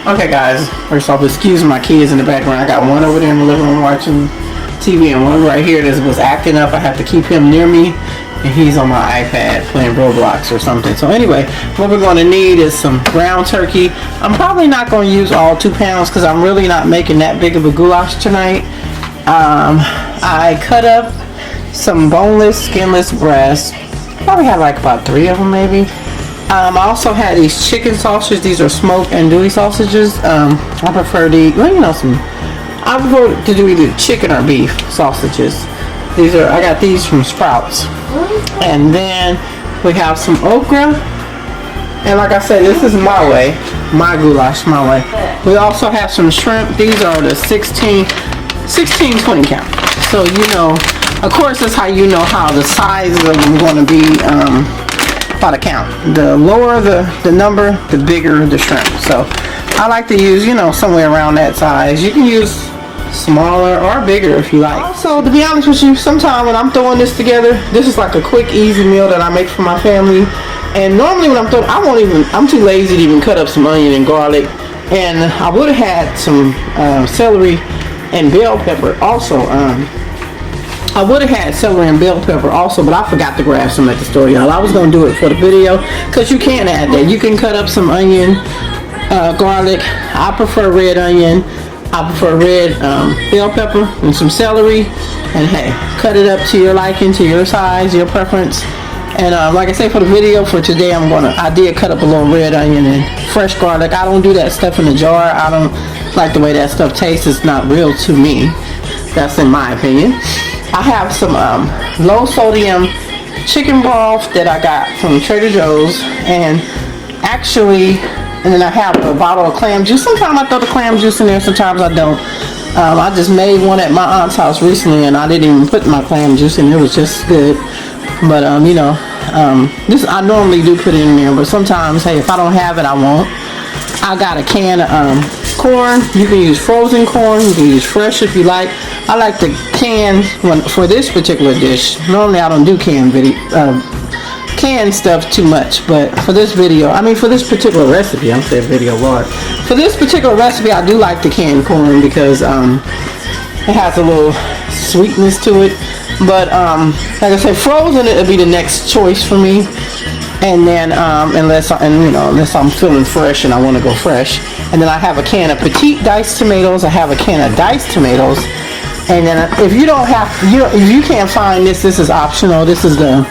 Okay guys, first off, excuse my kids in the background. I got one over there in the living room watching TV and one right here that was acting up. I have to keep him near me and he's on my iPad playing Roblox or something. So anyway, what we're going to need is some ground turkey. I'm probably not going to use all 2 pounds because I'm really not making that big of a goulash tonight. I cut up some boneless, skinless breasts. Probably have like about 3 of them maybe. I also had these chicken sausages. These are smoked andouille sausages. I prefer the, well, you know, I prefer to do either chicken or beef sausages. These are, I got these from Sprouts. And then we have some okra. And like I said, this is my way, my goulash, my way. We also have some shrimp. These are the 16, 20 count. So you know, of course, that's how you know how the size of them are going to be. By the count. The lower the number, the bigger the shrimp. So I like to use, you know, somewhere around that size. You can use smaller or bigger if you like. Also, to be honest with you, sometimes when I'm throwing this together, this is like a quick, easy meal that I make for my family. And normally when I'm throwing, I'm too lazy to even cut up some onion and garlic. And I would have had some celery and bell pepper also. I would have had celery and bell pepper also, but I forgot to grab some at the store, y'all. I was going to do it for the video, because you can add that. You can cut up some onion, garlic. I prefer red onion. I prefer red bell pepper and some celery. And hey, cut it up to your liking, to your size, your preference. And like I say, for the video for today, I did cut up a little red onion and fresh garlic. I don't do that stuff in the jar. I don't like the way that stuff tastes. It's not real to me. That's in my opinion. I have some low sodium chicken broth that I got from Trader Joe's, and then I have a bottle of clam juice. Sometimes I throw the clam juice in there, sometimes I don't. I just made one at my aunt's house recently and I didn't even put my clam juice in. It was just good. But you know, this I normally do put it in there, but sometimes, hey, if I don't have it, I won't. I got a can of corn. You can use frozen corn, you can use fresh if you like. I like the canned one for this particular dish. Normally I don't do canned stuff too much, but for this video, for this particular recipe, I'm saying video, Lord. For this particular recipe, I do like the canned corn because it has a little sweetness to it. But like I said, frozen it would be the next choice for me. And then unless I'm feeling fresh and I want to go fresh. And then I have a can of petite diced tomatoes. I have a can of diced tomatoes. And then if you can't find this is optional. This is the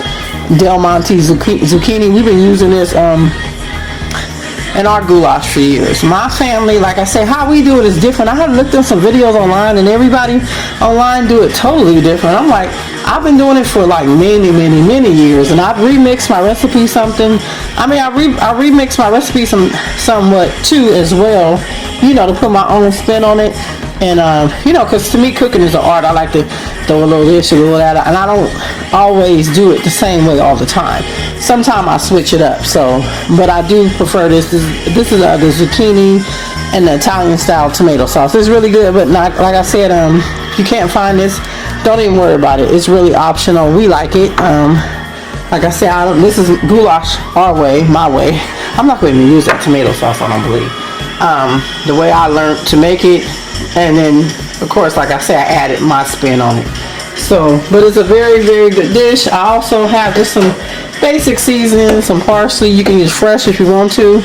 Del Monte zucchini. We've been using this in our goulash for years. My family, like I said, how we do it is different. I have looked at some videos online and everybody online do it totally different. I'm like, I've been doing it for like many years, and I've remixed my recipe something. I remixed my recipe somewhat too as well, you know, to put my own spin on it. And you know, because to me cooking is an art. I like to throw a little this, a little that, and I don't always do it the same way all the time. Sometimes I switch it up. So, but I do prefer this. This is the zucchini and the Italian style tomato sauce. It's really good, but not, like I said, if you can't find this, don't even worry about it. It's really optional. We like it. Like I said, this is goulash our way, my way. I'm not going to even use that tomato sauce, I don't believe. The way I learned to make it. And then, of course, like I said, I added my spin on it. So, but it's a very good dish. I also have just some basic seasoning, some parsley. You can use fresh if you want to.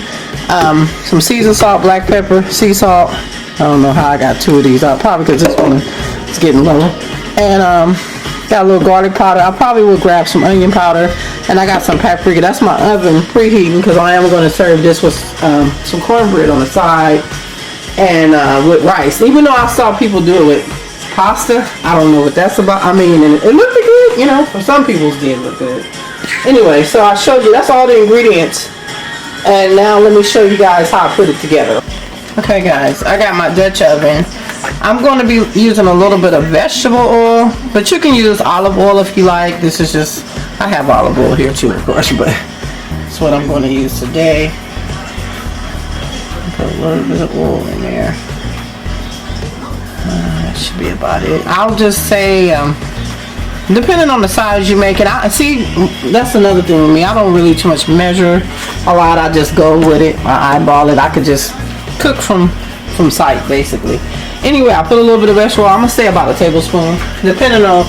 Some seasoned salt, black pepper, sea salt. I don't know how I got 2 of these out. Probably because this one is getting low. And got a little garlic powder. I probably will grab some onion powder. And I got some paprika. That's my oven preheating because I am going to serve this with some cornbread on the side. And with rice, even though I saw people do it with pasta, I don't know what that's about. And it looked good, you know, for some people's did look good. Anyway, so I showed you, that's all the ingredients. And now let me show you guys how I put it together. Okay guys, I got my Dutch oven. I'm going to be using a little bit of vegetable oil, but you can use olive oil if you like. This is just, I have olive oil here too, of course, but that's what I'm going to use today. Put a little bit of oil in there. That should be about it. I'll just say, depending on the size you make it. See, that's another thing with me. I don't really too much measure a lot. I just go with it. I eyeball it. I could just cook from sight basically. Anyway, I put a little bit of vegetable oil. I'm gonna say about a tablespoon, depending on,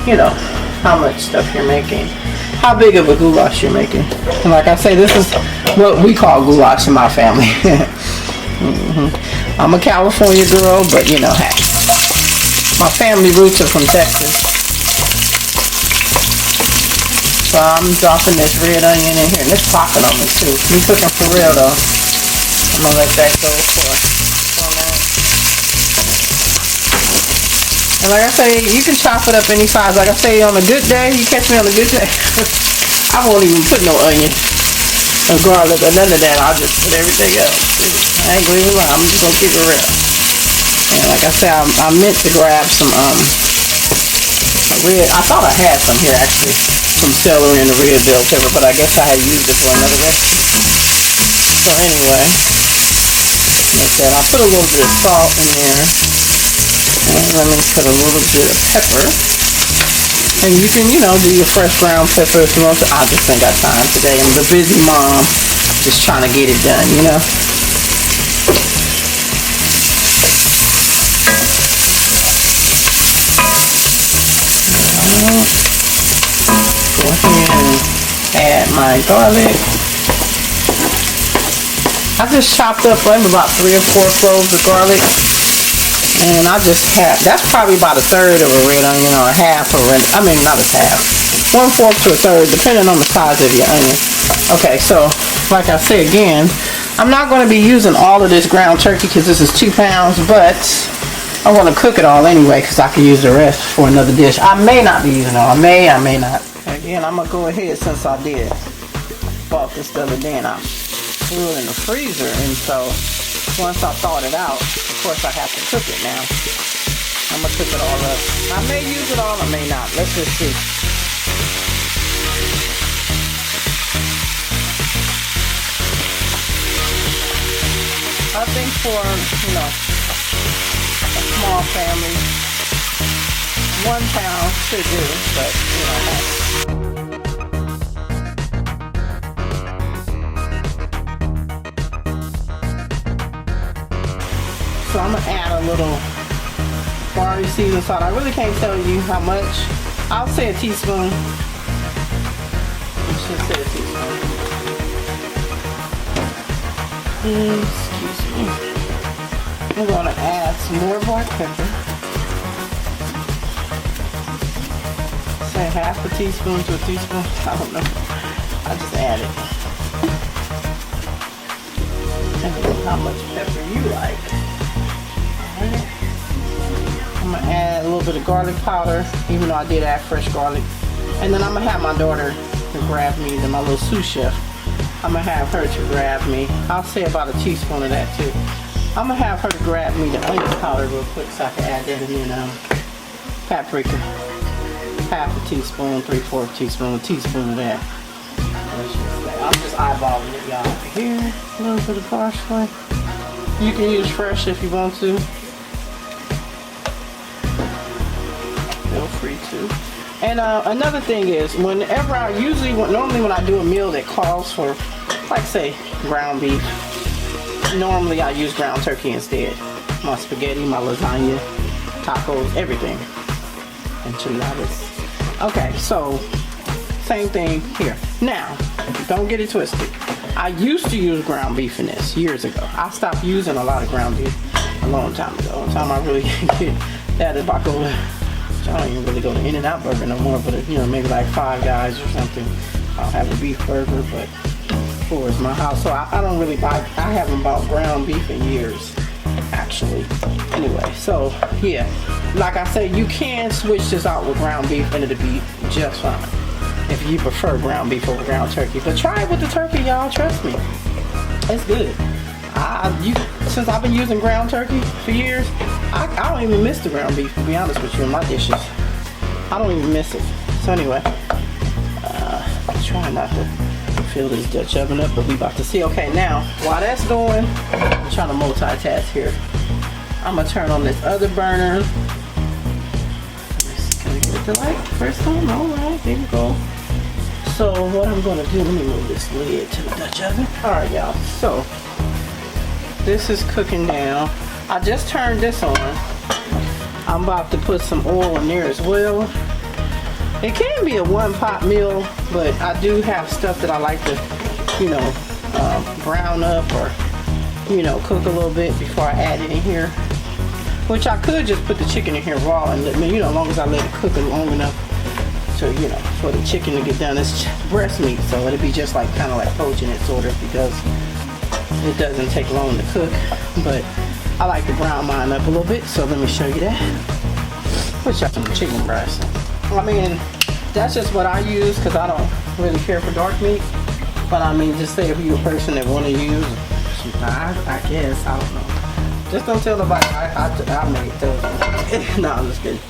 you know, how much stuff you're making, how big of a goulash you're making. And like I say, this is what we call goulash in my family. I'm a California girl, but you know, hey, my family roots are from Texas. So I'm dropping this red onion in here, and it's popping on me too. Me cooking for real though. I'm gonna let that go for a minute. And like I say, you can chop it up any size. Like I say, on a good day, you catch me on a good day, I won't even put no onion or garlic or none of that. I'll just put everything else. I ain't gonna even lie. I'm just gonna keep it real. And like I said, I meant to grab some red. I thought I had some here actually, some celery and the red bell pepper, but I guess I had used it for another recipe. So anyway, like I said, I put a little bit of salt in there, and let me put a little bit of pepper. And you can, you know, do your fresh ground pepper if you want to. I just ain't got time today. I'm the busy mom, just trying to get it done, you know. Go ahead and add my garlic. I just chopped up about 3 or 4 cloves of garlic. And I just have, that's probably about a third of a red onion or a half of red, I mean not a half, 1/4 to a third, depending on the size of your onion. Okay, so like I say again, I'm not going to be using all of this ground turkey because this is 2 pounds, but I want to cook it all anyway because I can use the rest for another dish. I may not be using it all, I may not. Again, I'm going to go ahead, since I bought this the other day and I threw it in the freezer, and so once I thawed it out, of course I have to cook it now. I'm going to cook it all up. I may use it all, I may not. Let's just see. I think for, you know, a small family, 1 pound should do, but, you know, so I'm going to add a little barley seasoning salt. I really can't tell you how much. I'll say a teaspoon. I should say a teaspoon. Excuse me. I'm going to add some more black pepper. Say half a teaspoon to a teaspoon. I don't know. I just add it. And how much pepper you like. I'm going to add a little bit of garlic powder, even though I did add fresh garlic. And then I'm going to have my daughter to grab me, my little sous chef. I'm going to have her to grab me. I'll say about a teaspoon of that too. I'm going to have her to grab me the onion powder real quick so I can add that in there. Paprika. Half a teaspoon, 3/4 teaspoon, a teaspoon of that. I'm just eyeballing it, y'all. Here, a little bit of parsley. You can use fresh if you want to. Feel free to. And another thing is, whenever I normally when I do a meal that calls for, like say, ground beef, normally I use ground turkey instead. My spaghetti, my lasagna, tacos, everything. Enchiladas. Okay, so same thing here. Now, don't get it twisted. I used to use ground beef in this years ago. I stopped using a lot of ground beef a long time ago. The time I really get that is if I go to, I don't even really go to In-N-Out Burger no more, but you know, maybe like Five Guys or something. I'll have a beef burger, but towards my house. So I don't really buy, I haven't bought ground beef in years, actually. Anyway, so yeah, like I said, you can switch this out with ground beef and it'll be just fine if you prefer ground beef over ground turkey. But try it with the turkey, y'all, trust me. It's good. Since I've been using ground turkey for years, I don't even miss the ground beef, to be honest with you, in my dishes. I don't even miss it. So anyway, I'm trying not to fill this Dutch oven up, but we about to see. Okay, now, while that's going, I'm trying to multitask here. I'm gonna turn on this other burner. Can I get it to light first time? Alright, there we go. So what I'm gonna do, let me move this lid to the Dutch oven. Alright, y'all, so this is cooking down. I just turned this on. I'm about to put some oil in there as well. It can be a one pot meal, but I do have stuff that I like to, you know, brown up or, you know, cook a little bit before I add it in here. Which I could just put the chicken in here raw and let me, you know, as long as I let it cook long enough to, you know, for the chicken to get done. It's breast meat, so it'll be just like kind of like poaching it sort of, because it doesn't take long to cook. But I like to brown mine up a little bit, so let me show you that. Which is some chicken breast. I mean, that's just what I use because I don't really care for dark meat. But I mean, just say if you're a person that want to use, I guess, I don't know. Just don't tell nobody I made those. No, I'm just kidding.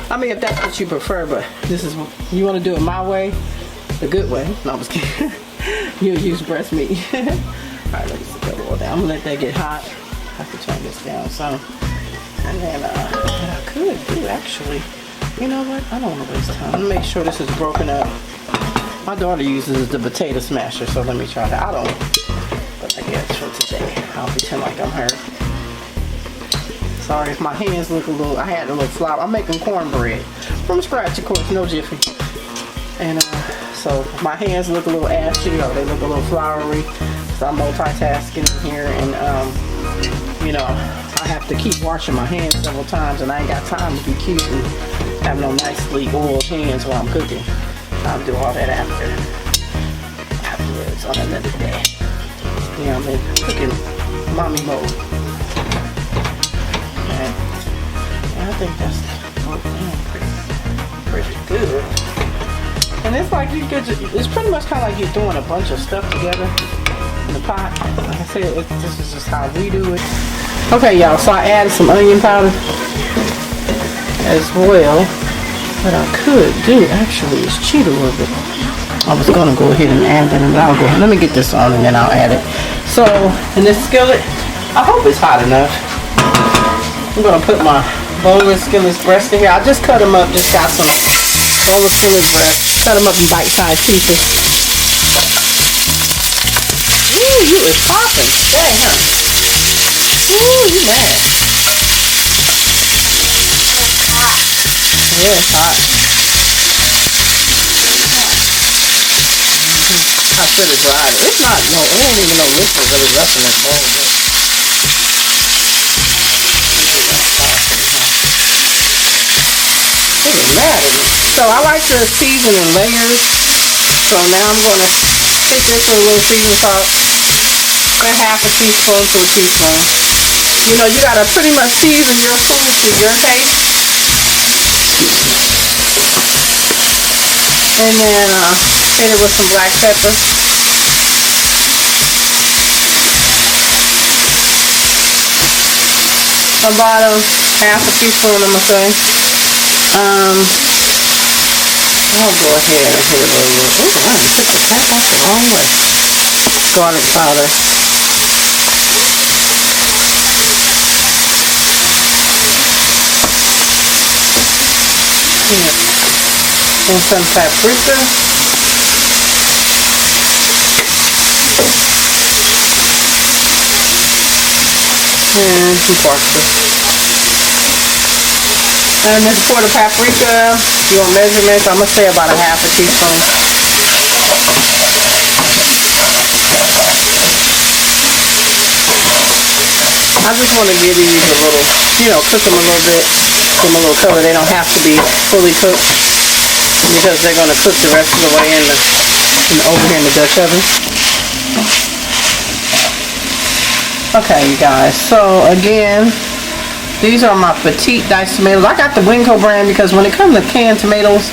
I mean, if that's what you prefer, but this is, you want to do it my way, the good way. No, I'm just kidding. You'll use breast meat. Alright, let me put that oil down. I'm gonna let that get hot. I have to turn this down some. And then, what I could do actually, you know what? I don't want to waste time. Let me make sure this is broken up. My daughter uses the potato smasher, so let me try that. I don't, but I guess for today, I'll pretend like I'm her. Sorry if my hands look a little, I had a little flour. I'm making cornbread from scratch, of course, no jiffy. And so my hands look a little ashy, or they look a little floury. So I'm multitasking in here, and you know, I have to keep washing my hands several times, and I ain't got time to be cute and have no nicely oiled hands while I'm cooking. I'll do all that afterwards on another day. Yeah, I'm in cooking mommy mode. Okay. I think that's pretty good. And it's like you could, it's pretty much kind of like you're throwing a bunch of stuff together in the pot. Like I said, this is just how we do it. Okay, y'all, so I added some onion powder as well. What I could do actually is cheat a little bit. I was gonna go ahead and add that, but I'll go ahead. Let me get this on and then I'll add it. So in this skillet, I hope it's hot enough. I'm gonna put my boneless skinless breast in here. I just cut them up, just got some boneless skinless breast. Cut them up in bite-sized pieces. Ooh, you is popping. Dang, huh? Ooh, you mad. Yeah, it's hot. I should have dried it. It's not, no, it ain't even no liquid really left in this bowl. It is mad at me. So I like to season in layers. So now I'm going to hit this with a little seasoning salt. And half a teaspoon to a teaspoon. You know, you got to pretty much season your food to your taste. And then hit it with some black pepper. About half a teaspoon, I'm gonna say. I'll go ahead and hit it a little. Ooh, I took the cap off the wrong way. Garlic powder. And some paprika. And some parsley. And this for the paprika, if you want measurements, I'm going to say about a half a teaspoon. I just want to give these a little, you know, cook them a little bit, give them a little color. They don't have to be fully cooked because they're going to cook the rest of the way in the, over here in the Dutch oven. Okay, you guys, so again, these are my petite diced tomatoes. I got the Winco brand because when it comes to canned tomatoes,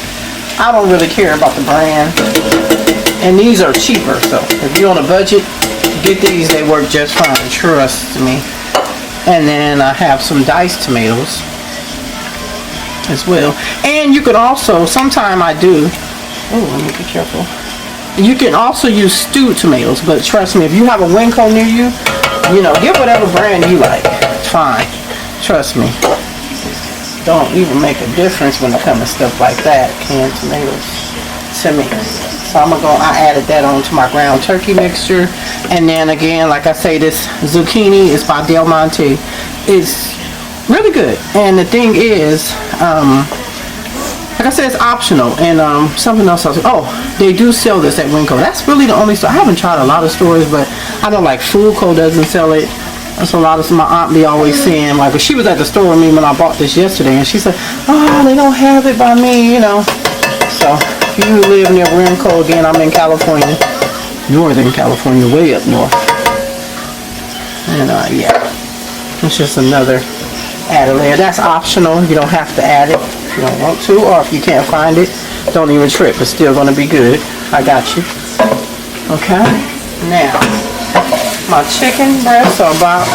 I don't really care about the brand. And these are cheaper, so if you're on a budget, get these, they work just fine, trust me. And then I have some diced tomatoes as well. And you could also, sometime I do, oh, let me be careful. You can also use stewed tomatoes, but trust me, if you have a Winco near you, you know, get whatever brand you like. It's fine. Trust me. Don't even make a difference when it comes to stuff like that. Canned tomatoes to me. So I added that onto my ground turkey mixture. And then again, like I say, this zucchini is by Del Monte. It's really good. And the thing is, like I said, it's optional. And something else. They do sell this at Winco. That's really the only store. I haven't tried a lot of stores, but I know like Food Co doesn't sell it. That's a lot of my aunt be always saying. Like, she was at the store with me when I bought this yesterday, and she said, "Oh, they don't have it by me," you know. So if you live near Winco, again, I'm in California, Northern California, way up north. And yeah, it's just another added layer. That's optional. You don't have to add it if you don't want to, or if you can't find it, don't even trip. It's still going to be good. I got you. Okay. Now, my chicken breasts are about.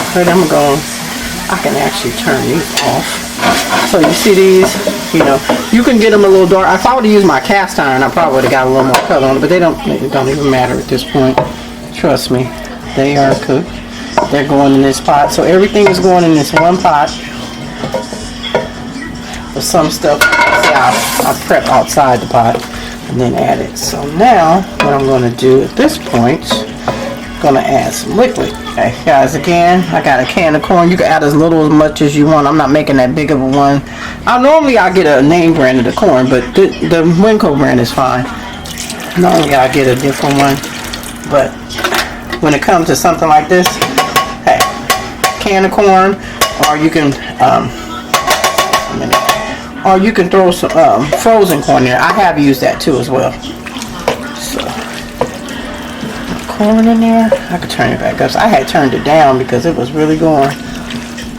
I can actually turn these off. So you see these, you know, you can get them a little dark. If I would have used my cast iron, I probably would have got a little more color on it, but it don't even matter at this point. Trust me, they are cooked. They're going in this pot. So everything is going in this one pot. With some stuff, I prep outside the pot and then add it. So now, what I'm going to do at this point, I'm going to add some liquid. Okay, guys, again, I got a can of corn. You can add as little as much as you want. I'm not making that big of a one. Normally I get a name brand of the corn, but the Winco brand is fine. Normally I get a different one, but when it comes to something like this, hey, can of corn, or you can throw some frozen corn there. I have used that too as well. So corn in there. I could turn it back up. So I had turned it down because it was really going.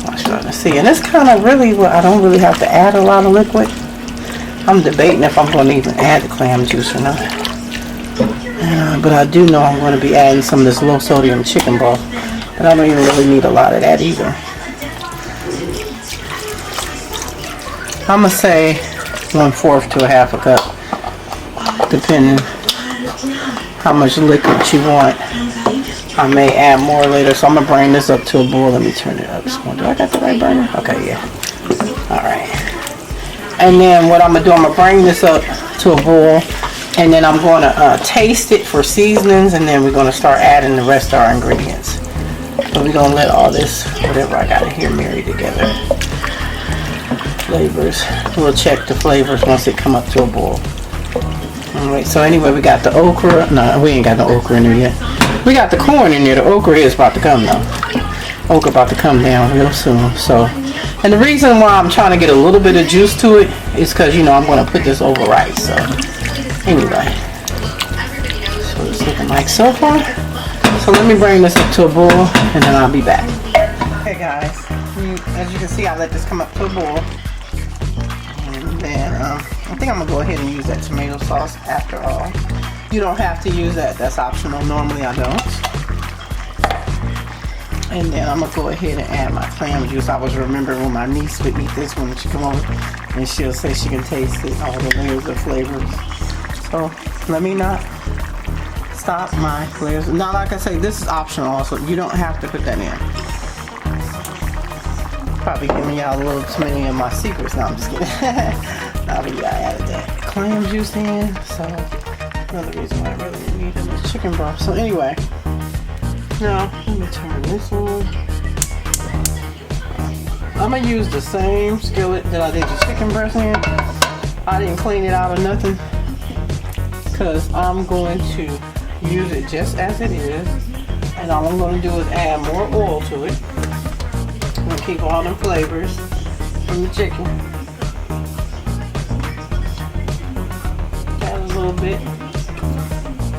I'm starting to see, and it's kind of really what I don't really have to add a lot of liquid. I'm debating if I'm going to even add the clam juice or not. But I do know I'm going to be adding some of this low sodium chicken broth, but I don't even really need a lot of that either. I'm going to say 1/4 to a half a cup, depending how much liquid you want. I may add more later, so I'm going to bring this up to a boil. Let me turn it up. Do I got the right burner? Okay, yeah. Alright. And then what I'm going to do, I'm going to bring this up to a boil, and then I'm going to taste it for seasonings, and then we're going to start adding the rest of our ingredients. So we're going to let all this, whatever I got in here, marry together. Flavors. We'll check the flavors once it come up to a boil. Alright, so anyway, we got the okra. No, we ain't got no okra in there yet. We got the corn in there. The okra is about to come though. Okra about to come down real soon. So, and the reason why I'm trying to get a little bit of juice to it is because, you know, I'm going to put this over rice. So, anyway. So it's looking like so far. So let me bring this up to a boil and then I'll be back. Okay guys, as you can see, I let this come up to a boil. And then I think I'm going to go ahead and use that tomato sauce after all. You don't have to use that. That's optional. Normally I don't. And then I'm going to go ahead and add my clam juice. I was remembering when my niece would eat this when she come over. And she'll say she can taste it, all the layers of flavors. So let me not stop my layers. Now like I say, this is optional also. You don't have to put that in. Probably giving y'all a little too many of my secrets. No, I'm just kidding. Now I added that clam juice in, so another reason why I really needed this chicken broth. So anyway, now let me turn this on. I'm gonna use the same skillet that I did the chicken breast in. I didn't clean it out or nothing, because I'm going to use it just as it is, and all I'm going to do is add more oil to it. I'm going to keep all them flavors from the chicken. Add a little bit,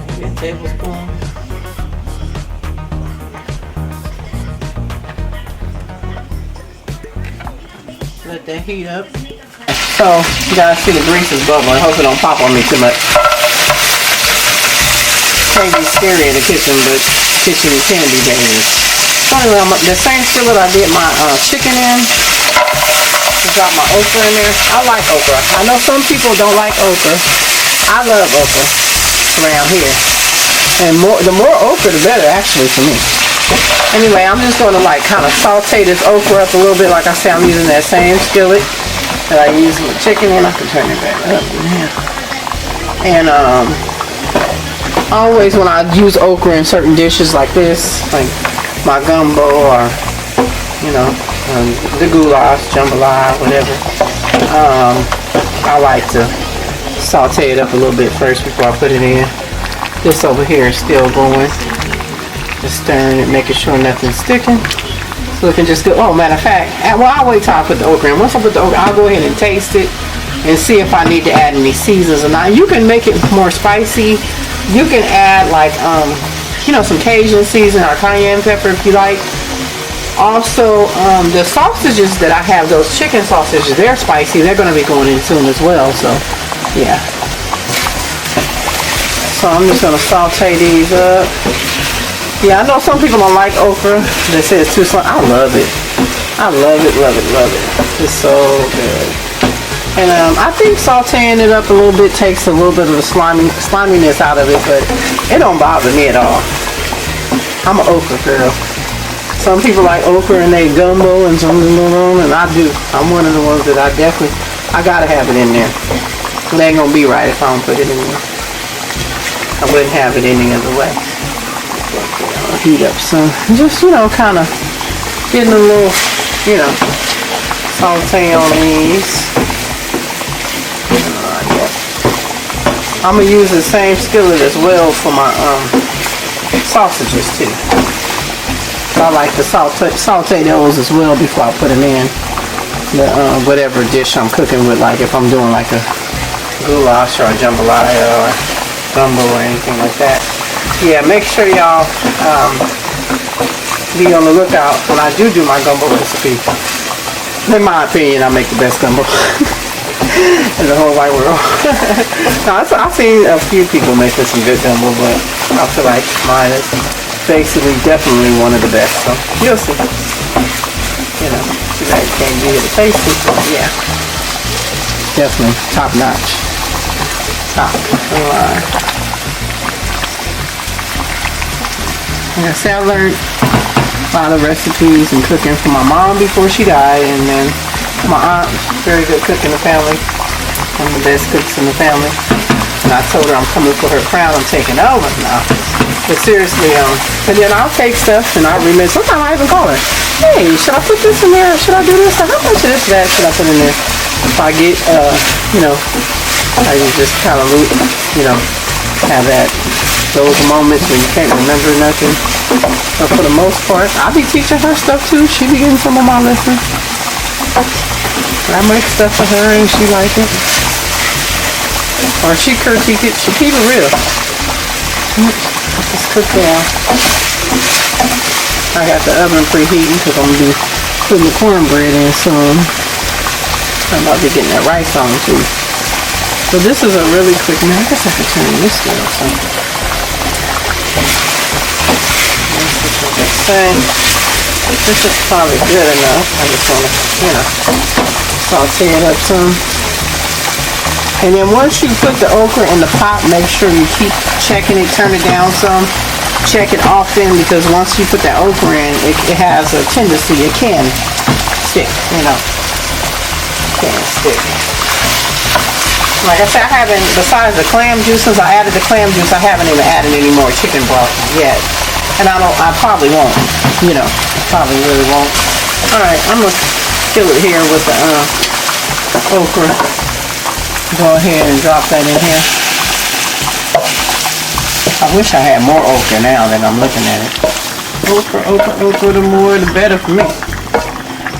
maybe a tablespoon. Let that heat up. So, you guys see the grease is bubbling. I hope it don't pop on me too much. Can't be scary in the kitchen, but kitchen can be dangerous. So anyway, the same skillet I did my chicken in. Just got my okra in there. I like okra. I know some people don't like okra. I love okra around here. And the more okra, the better actually for me. Anyway, I'm just going to like kind of saute this okra up a little bit. Like I said, I'm using that same skillet that I used with chicken in. I can turn it back up. And always when I use okra in certain dishes like this, like my gumbo or, you know, the goulash, jambalaya, whatever, I like to saute it up a little bit first before I put it in. This over here is still going. Just stirring it, making sure nothing's sticking. It's looking just good. Oh, matter of fact, well, I'll wait till I put the okra in. Once I put the okra, I'll go ahead and taste it and see if I need to add any seasonings or not. You can make it more spicy. You can add like, you know, some Cajun seasoning or Cayenne Pepper if you like. Also, the sausages that I have, those chicken sausages, they're spicy. They're going to be going in soon as well. So, yeah. So I'm just going to saute these up. Yeah, I know some people don't like okra. They say it's too slimy. I love it. I love it, love it, love it. It's so good. And I think sauteing it up a little bit takes a little bit of the sliminess out of it, but it don't bother me at all. I'm an okra girl. Some people like okra and they gumbo and something going on, and I do. I'm one of the ones that I gotta have it in there. It ain't gonna be right if I don't put it in there. I wouldn't have it any other way. I'll heat up some. Just, you know, kind of getting a little, you know, saute on these. I'm gonna use the same skillet as well for my sausages too. So I like to saute those as well before I put them in the whatever dish I'm cooking with. Like if I'm doing like a goulash or a jambalaya or gumbo or anything like that. Yeah, make sure y'all be on the lookout when I do my gumbo recipe. In my opinion, I make the best gumbo in the whole wide world. Now, I've seen a few people making some good gumbo, but I feel like mine is basically definitely one of the best. So you'll see. You know, too bad you can't be here to taste it, but yeah, definitely top notch. Top line. Like I said, I learned a lot of recipes and cooking from my mom before she died, and then my aunt, very good cook in the family, one of the best cooks in the family. And I told her I'm coming for her crown, I'm taking over now. But seriously, and then I'll take stuff and I'll remember. Sometimes I even call her, hey, should I put this in there? Should I do this? How much of this that should I put in there? If I get, you know, I just kind of, you know, have those moments when you can't remember nothing. But for the most part, I'll be teaching her stuff too. She be getting some of my lessons. I make stuff for her and she like it. Or she critique it. She keep it real. Let's cook down. I got the oven preheating because I'm going to be putting the cornbread in soon. I'm about to be getting that rice on too. So this is a really quick, man, I guess I could turn this down. So. This is probably good enough. I just want to, you know, saute it up some. And then once you put the okra in the pot, make sure you keep checking it, turn it down some, check it often, because once you put that okra in, it has a tendency, it can stick, you know. It can stick. Like I said, I haven't, besides the clam juice, since I added the clam juice, I haven't even added any more chicken broth yet. And I probably won't, you know, probably really won't. Alright, I'm going to kill it here with the okra. Go ahead and drop that in here. I wish I had more okra now that I'm looking at it. Okra, the more the better for me.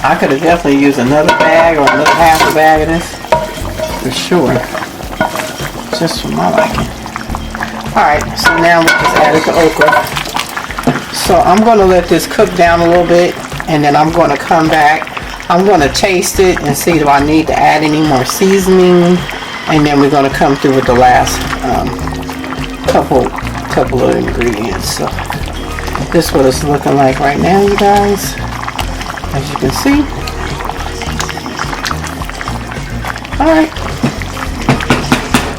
I could have definitely used another bag or another half a bag of this. For sure. Just for my liking. Alright, so now we just added the okra. So I'm going to let this cook down a little bit, and then I'm going to come back. I'm going to taste it and see if I need to add any more seasoning, and then we're going to come through with the last couple of ingredients. So this is what it's looking like right now, you guys, as you can see. Alright,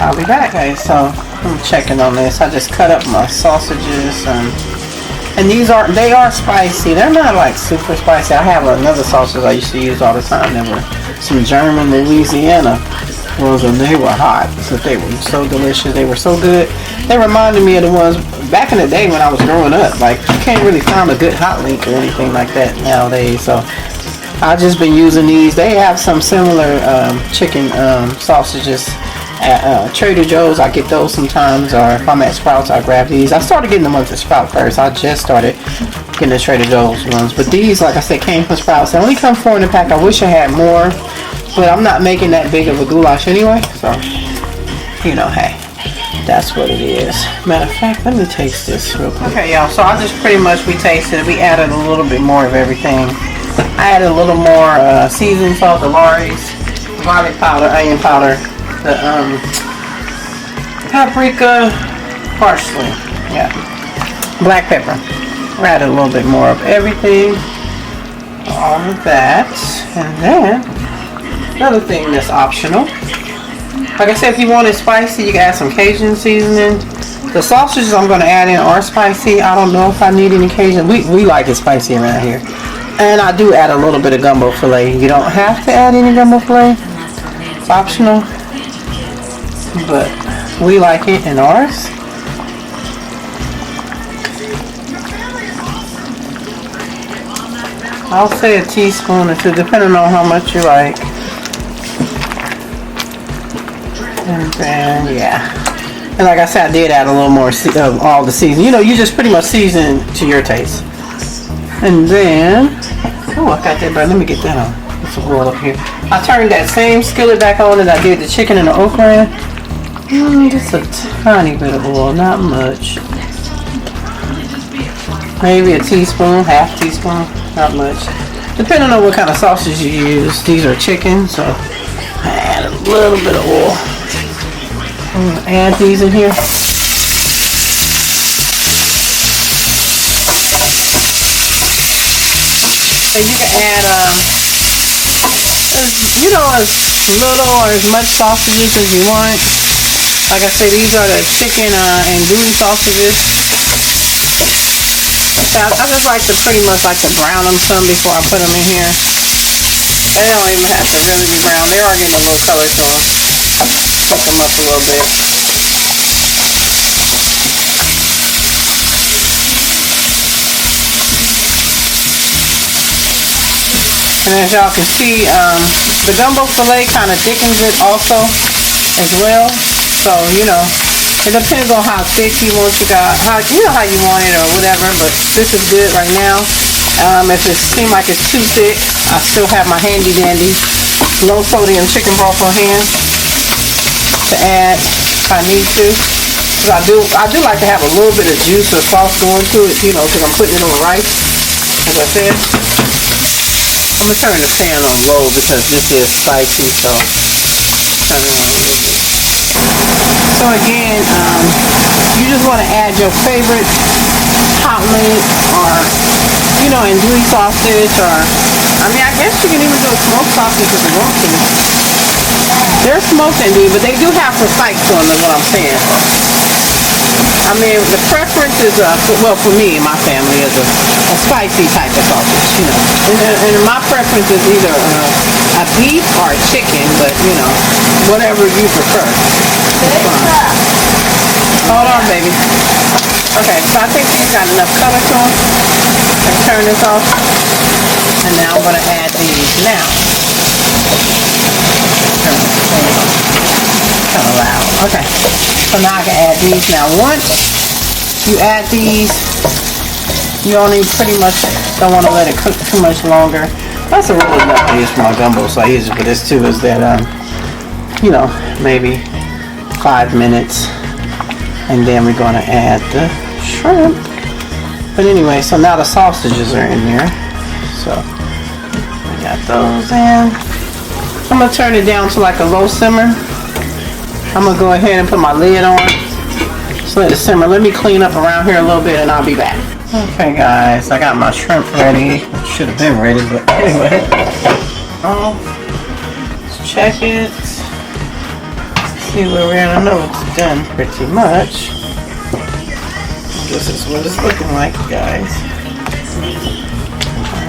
I'll be back, guys. So I'm checking on this. I just cut up my sausages, and they are spicy. They're not like super spicy. I have another sausage I used to use all the time. They were some German Louisiana was, and they were hot. So they were so delicious. They were so good. They reminded me of the ones back in the day when I was growing up. Like, you can't really find a good hot link or anything like that nowadays. So I've just been using these. They have some similar chicken sausages at Trader Joe's. I get those sometimes, or if I'm at Sprouts, I grab these. I started getting them at the Sprout first. I just started getting the Trader Joe's ones. But these, like I said, came from Sprouts. They only come 4 in a pack. I wish I had more, but I'm not making that big of a goulash anyway. So, you know, hey, that's what it is. Matter of fact, let me taste this real quick. Okay, y'all, so I just pretty much, we tasted it. We added a little bit more of everything. I added a little more seasoning salt, the Lorry's, garlic powder, onion powder, the paprika, parsley, yeah, black pepper. I added a little bit more of everything, all of that, and then another thing that's optional. Like I said, if you want it spicy, you can add some Cajun seasoning. The sausages I'm going to add in are spicy. I don't know if I need any Cajun. We like it spicy around here. And I do add a little bit of gumbo filet. You don't have to add any gumbo filet. It's optional. But we like it in ours. I'll say a teaspoon or two, depending on how much you like. And then, yeah. And like I said, I did add a little more of all the seasoning. You know, you just pretty much season to your taste. And then, oh, I got that, but let me get that on. Put some oil up here. I turned that same skillet back on that I did the chicken and the okra in. Just a tiny bit of oil, not much. Maybe a teaspoon, half teaspoon, not much. Depending on what kind of sausage you use. These are chicken, so I add a little bit of oil. I'm gonna add these in here. So you can add, you know, as little or as much sausages as you want. Like I said, these are the chicken and gooey sausages. I just like to pretty much like to brown them some before I put them in here. They don't even have to really be brown. They are getting a little color, so I'll cook them up a little bit. And as y'all can see, the gumbo filet kind of thickens it also as well. So, you know, it depends on how thick you want you got, how you want it or whatever, but this is good right now. If it seems like it's too thick, I still have my handy dandy low sodium chicken broth on hand to add if I need to. Because I do like to have a little bit of juice or sauce going to it, you know, because I'm putting it on rice, as I said. I'm going to turn the pan on low because this is spicy, so turn it on a little bit. So again, you just want to add your favorite hot link or, you know, andouille sausage, or, I mean, I guess you can even do a smoked sausage if you want to. They're smoked andouille, but they do have some spikes to them, is what I'm saying. I mean, the preference is, well, for me and my family, is a spicy type of sausage, you know. And my preference is either a beef or a chicken, but, you know, whatever you prefer. Hold on, baby. Okay, so I think we've got enough color to them. Let's turn this off. And now I'm going to add these now. Turn this on. Kind of loud. Okay. So now I can add these. Now once you add these, you only pretty much don't want to let it cook too much longer. That's a really enough to use for my gumbo, so I use it for this too, is that, you know, maybe 5 minutes. And then we're going to add the shrimp. But anyway, so now the sausages are in there. So we got those in. I'm going to turn it down to like a low simmer. I'm going to go ahead and put my lid on. Just let it simmer. Let me clean up around here a little bit and I'll be back. Okay guys, I got my shrimp ready. Should have been ready, but anyway. Let's check it. See where we're at. I know it's done pretty much. This is what it's looking like, guys.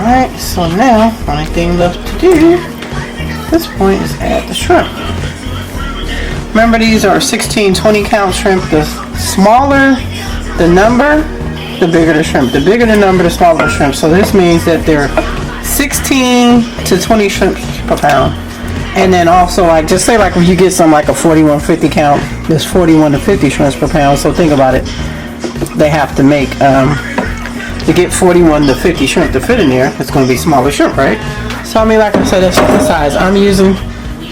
Alright, so now, only thing left to do at this point is add the shrimp. Remember, these are 16, 20 count shrimp. The smaller the number, the bigger the shrimp. The bigger the number, the smaller the shrimp. So this means that they're 16 to 20 shrimp per pound. And then also, like, just say like if you get some like a 41, 50 count, there's 41 to 50 shrimps per pound. So think about it. They have to make, to get 41 to 50 shrimp to fit in there, it's going to be smaller shrimp, right? So I mean, like I said, that's the size I'm using.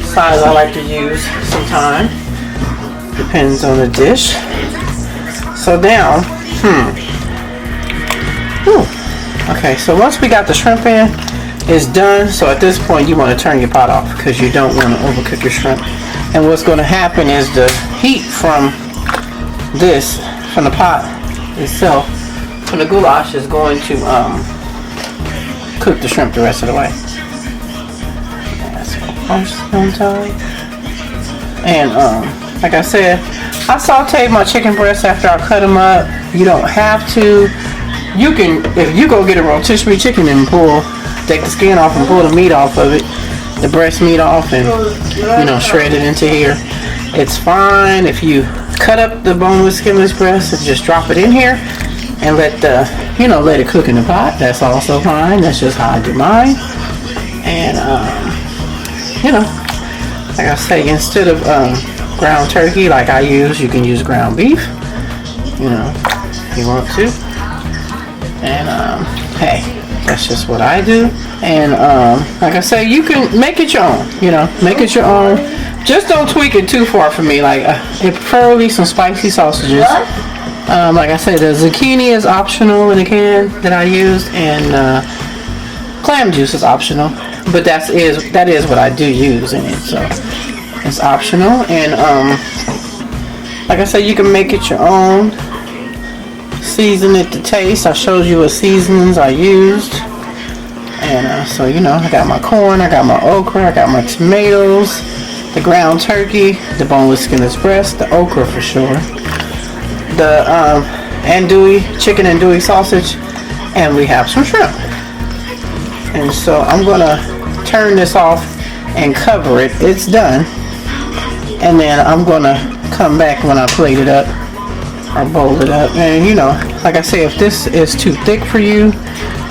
Size I like to use sometimes. Depends on the dish. So now, okay, so once we got the shrimp in, it's done. So at this point, you want to turn your pot off because you don't want to overcook your shrimp. And what's going to happen is the heat from this, from the pot itself, from the goulash, is going to cook the shrimp the rest of the way. On time. And like I said, I sauteed my chicken breasts after I cut them up. You don't have to. You can, if you go get a rotisserie chicken and take the skin off and pull the meat off of it, the breast meat off, and shred it into here. It's fine if you cut up the boneless, skinless breast and just drop it in here and let let it cook in the pot. That's also fine. That's just how I do mine. And like I say, instead of ground turkey like I use, you can use ground beef, if you want to. And hey, that's just what I do. And like I say, you can make it your own, make it your own. Just don't tweak it too far for me. Like preferably some spicy sausages. Like I said, the zucchini is optional in the can that I use, and clam juice is optional. But that is what I do use in it, so it's optional. And like I said, you can make it your own. Season it to taste. I showed you what seasonings I used. And so I got my corn, I got my okra, I got my tomatoes, the ground turkey, the boneless skinless breast, the okra for sure, the andouille, chicken andouille sausage, and we have some shrimp. And so I'm gonna turn this off and cover it. It's done. And then I'm gonna come back when I plate it up or bowl it up. And like I say, if this is too thick for you,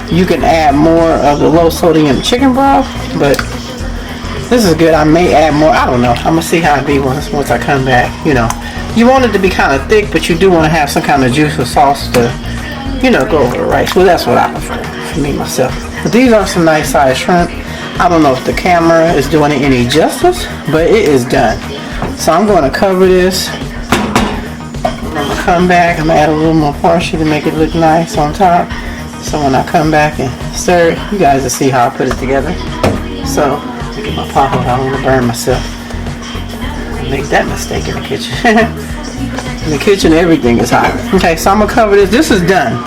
you can add more of the low sodium chicken broth, but this is good. I may add more. I don't know. I'm gonna see how it be once I come back. You want it to be kind of thick, but you do want to have some kind of juice or sauce to go over the rice. Well, that's what I prefer for me myself. But these are some nice sized shrimp. I don't know if the camera is doing it any justice, but it is done. So I'm going to cover this. I'm going to come back. I'm going to add a little more parsley to make it look nice on top. So when I come back and stir it, you guys will see how I put it together. So, let me get my pot. I don't want to burn myself. I make that mistake in the kitchen. In the kitchen, everything is hot. Okay, so I'm going to cover this. This is done.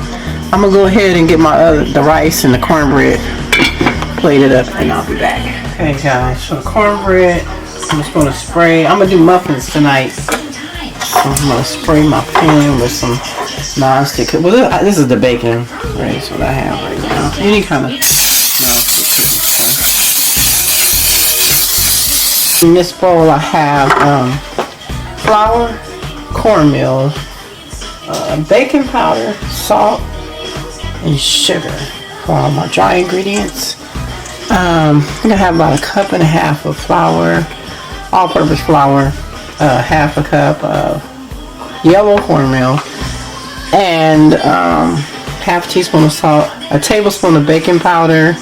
I'm going to go ahead and get the rice and the cornbread plated up, and I'll be back. Okay guys, so the cornbread, I'm just going to spray. I'm going to do muffins tonight. So I'm going to spray my pan with some non-stick. Well, this is the bacon rice, what I have right now. Any kind of non-stick cooking. In this bowl I have flour, cornmeal, baking powder, salt, and sugar for all my dry ingredients. I'm gonna have about 1.5 cups of flour, all-purpose flour, half a cup of yellow cornmeal, and half a teaspoon of salt, a tablespoon of baking powder,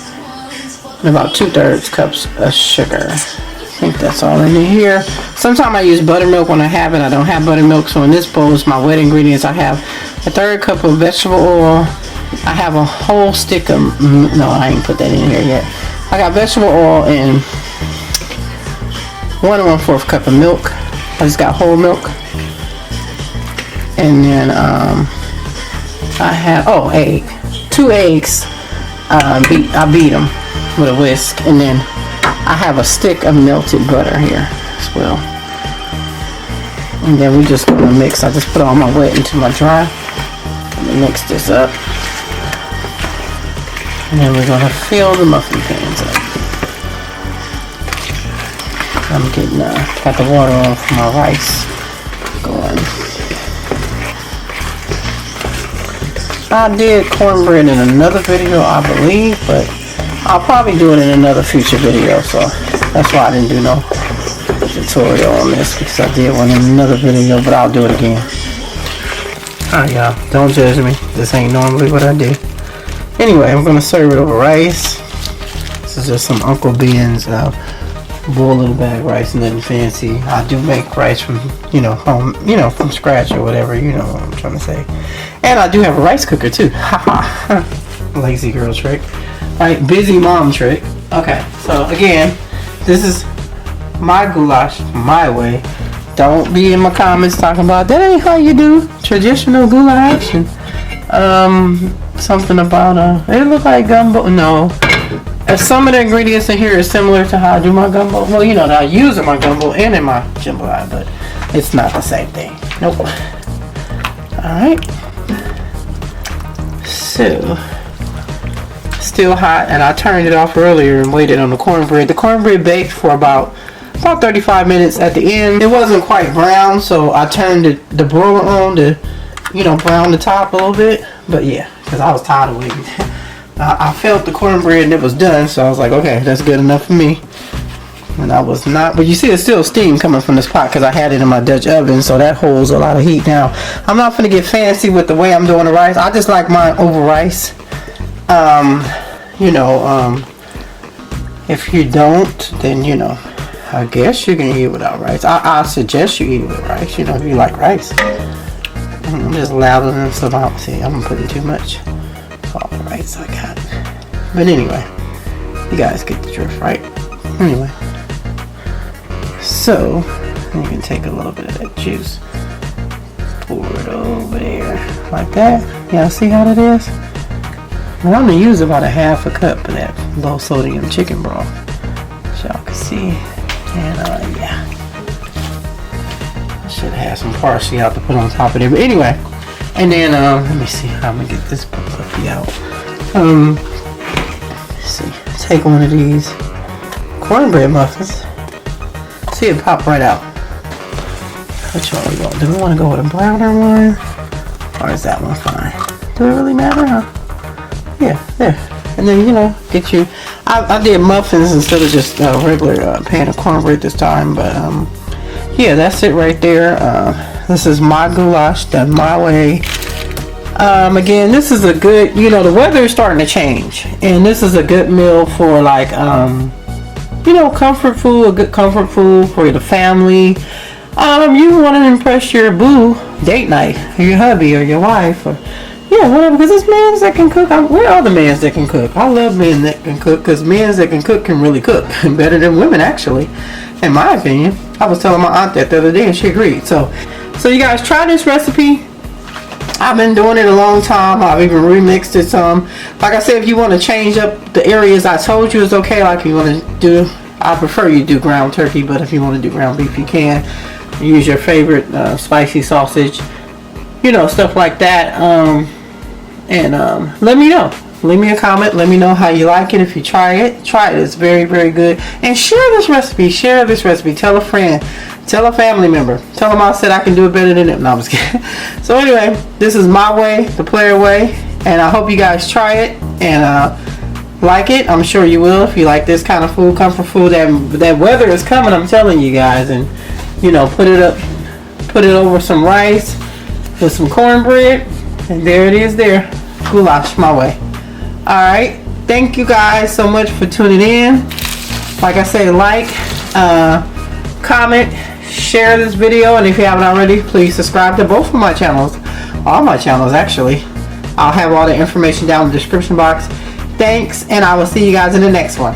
and about 2/3 cups of sugar. I think that's all in here. Sometimes I use buttermilk when I have it. I don't have buttermilk, so in this bowl is my wet ingredients. I have 1/3 cup of vegetable oil. I have a whole stick of, no, I ain't put that in here yet. I got vegetable oil and 1 1/4 cup of milk. I just got whole milk. And then I have, egg. 2 eggs. I beat them with a whisk. And then I have a stick of melted butter here as well. And then we just gonna mix. I just put all my wet into my dry. Let me mix this up. And then we're gonna fill the muffin pans up. I'm getting got the water off my rice going. I did cornbread in another video, I believe, but I'll probably do it in another future video, so that's why I didn't do no tutorial on this, because I did one in another video, but I'll do it again. Alright y'all, don't judge me, this ain't normally what I do. Anyway, I'm gonna serve it over rice. This is just some Uncle Ben's boiled little bag rice, nothing fancy. I do make rice from, home, from scratch or whatever, you know what I'm trying to say. And I do have a rice cooker too. Haha. Lazy girl trick. Right, busy mom trick. Okay, so again, this is my goulash, my way. Don't be in my comments talking about that ain't how you do traditional goulash and something about it look like gumbo. No, some of the ingredients in here is similar to how I do my gumbo. Well, that I use in my gumbo and in my jambalaya, but it's not the same thing. Nope. All right. So still hot, and I turned it off earlier and waited on the cornbread. The cornbread baked for about 35 minutes at the end. It wasn't quite brown, so I turned the broiler on to, brown the top a little bit. But yeah, because I was tired of waiting. I felt the cornbread and it was done, so I was like, okay, that's good enough for me. And I was not, but you see it's still steam coming from this pot because I had it in my Dutch oven, so that holds a lot of heat. Now, I'm not going to get fancy with the way I'm doing the rice. I just like mine over rice. If you don't, then, I guess you can eat it without rice. I suggest you eat it with rice, if you like rice. I'm just lavering some out. See, I'm putting too much of all the rice I got. But anyway, you guys get the drift, right? Anyway, so you can take a little bit of that juice, pour it over there like that. Y'all see how that is? And I'm gonna use about a half a cup of that low sodium chicken broth, so y'all can see. And yeah, I should have some parsley out to put on top of it. But anyway, and then let me see how I'm gonna get this puppy out. Let's see, take one of these cornbread muffins. See it pop right out. Which one we going? Do we want to go with a browner one, or is that one fine? Do it really matter, huh? Yeah, there. And then get you. I did muffins instead of just a regular pan of cornbread this time, but yeah, that's it right there. This is my goulash done my way. Again, this is a good, the weather is starting to change, and this is a good meal for like comfort food, a good comfort food for the family. You want to impress your boo date night, or your hubby, or your wife, or whatever, because it's men that can cook. We're all the men that can cook. I love men that can cook, because men that can cook can really cook better than women, actually, in my opinion. I was telling my aunt that the other day, and she agreed. So you guys try this recipe. I've been doing it a long time. I've even remixed it some. Like I said, if you want to change up the areas I told you, it's okay. Like if you want to do, I prefer you do ground turkey, but if you want to do ground beef, you can. Use your favorite spicy sausage, stuff like that. Let me know. Leave me a comment. Let me know how you like it. If you try it, it's very, very good. And share this recipe. Tell a friend. Tell a family member. Tell them I said I can do it better than them. No, I'm just kidding. So anyway, this is my way, the player way. And I hope you guys try it and like it. I'm sure you will if you like this kind of food, comfort food. That weather is coming, I'm telling you guys. And, put it over some rice with some cornbread. And there it is there. Goulash my way. Alright, thank you guys so much for tuning in. Like I say, comment, share this video, and if you haven't already, please subscribe to both of my channels. All my channels, actually. I'll have all the information down in the description box. Thanks, and I will see you guys in the next one.